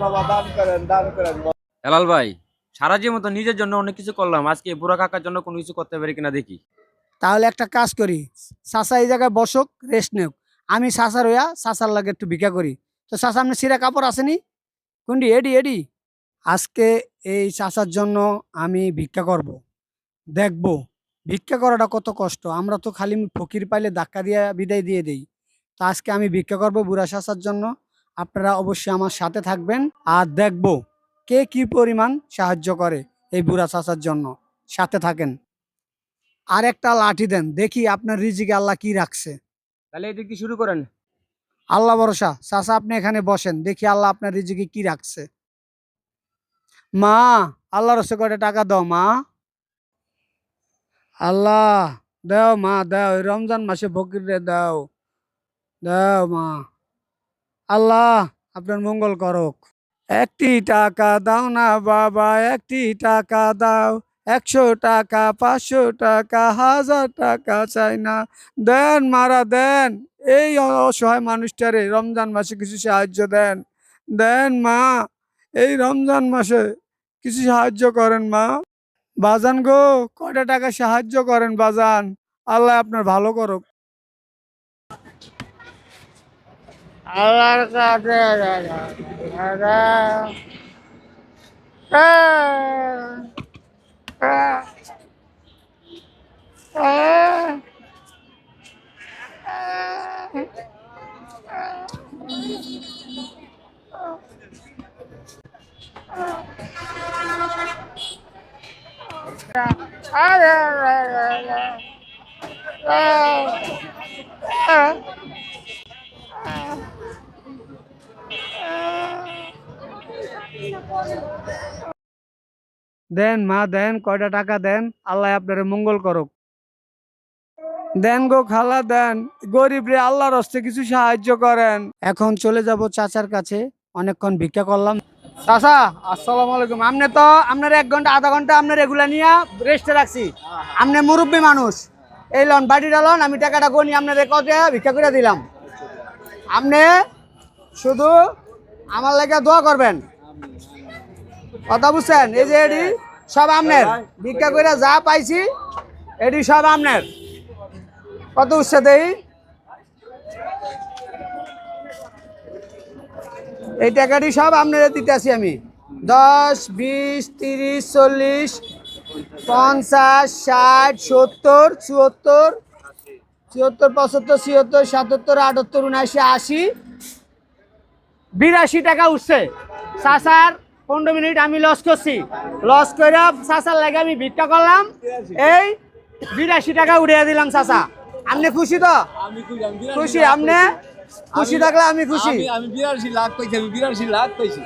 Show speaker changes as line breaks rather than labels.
বাবা, দান করেন, দান করেন।
হেলাল ভাই, সারা জীবন তো নিজের জন্য অনেক কিছু করলাম, আজকে বুড়া কাকার জন্য কোনো কিছু করতে পারি কিনা দেখি।
তাহলে একটা কাজ করি, চাচা এই জায়গায় বসক, রেস্ট নেক, আমি চাচার হইয়া চাচার লাগে একটু ভিক্ষা করি। তো চাচা আপনি ছিঁড়া কাপড় আসেনি কোনটি? এডি এডি আজকে এই চাচার জন্য আমি ভিক্ষা করব, দেখবো ভিক্ষা করাটা কত কষ্ট। আমরা তো খালি ফকির পাইলে ধাক্কা দিয়ে বিদায় দিয়ে দেই। তো আজকে আমি ভিক্ষা করব বুড়া চাচার জন্য। আপনারা অবশ্যই আমার সাথে থাকবেন আর দেখবো কে কি পরিমাণ সাহায্য করে এই বুড়া চাচার জন্য। সাথে থাকেন। আর একটা লাঠি দেন, দেখি আপনার রিজিকে আল্লাহ কি রাখছে।
তাহলে এই দিক দিয়ে শুরু করেন।
আল্লাহ ভরসা। চাচা আপনি এখানে বসেন, দেখি আল্লাহ আপনার রিজিকে কি রাখছে। মা, আল্লাহর হস্তে করে টাকা দাও মা। আল্লাহ দাও মা, দাও এই রমজান মাসে ফকিরে দাও, দাও মা। আল্লাহ আপনার মঙ্গল করুক। একটি টাকা দাও না বাবা, একটি টাকা দাও। 100 টাকা, 500 টাকা, 1000 টাকা চাই না। দেন মারা দেন, এই অসহায় মানুষটারে রমজান মাসে কিছু সাহায্য দেন। দেন মা, এই রমজান মাসে কিছু সাহায্য করেন মা। বাজান গো, কয়টা টাকা সাহায্য করেন বাজান, আল্লাহ আপনার ভালো করুক। আল্লাহর কাছে দেন মা, দেন কয়টা টাকা দেন, আল্লাহ আপনার মঙ্গল করুক। দেন গো খালা দেন, গরিব রে আল্লাহর হস্তে কিছু সাহায্য করেন। এখন চলে যাব চাচার কাছে, অনেকক্ষণ ভিক্ষা করলাম। চাচা আসসালামু আলাইকুম। আপনি তো আপনার 1 ঘন্টা আধা ঘন্টা আপনার এগুলা নিয়ে রেস্টে রাখছি। আপনি মুরব্বী মানুষ, এই লন বাড়িটা লন, আমি টাকাটা গনি আপনার কত ভিক্ষা করে দিলাম। আপনি শুধু আমার লাগে দোয়া করবেন, কথা বুঝছেন? এই যে এডি সব আপনার, ভিক্ষা করে যা পাইছি এডি সব আপনার। কত উঠছে দেই? এই টাকাটি সব আপনারা দিতে আসি আমি। 10, 20, 30, 40, 50, 60, 70, 74, 74, 75, 76, 77, 78, 79, 80, 82 টাকা উঠছে। চাচার 15 মিনিট আমি লস করছি, লস করে চাচার লাগে আমি ভিক্ষা করলাম, এই 82 টাকা উড়িয়ে দিলাম। চাচা আপনি খুশি তো? খুশি? আপনি খুশি থাকলে আমি খুশি।
আমি 82 লাখ পাইছি, আমি 82 লাখ পাইছি।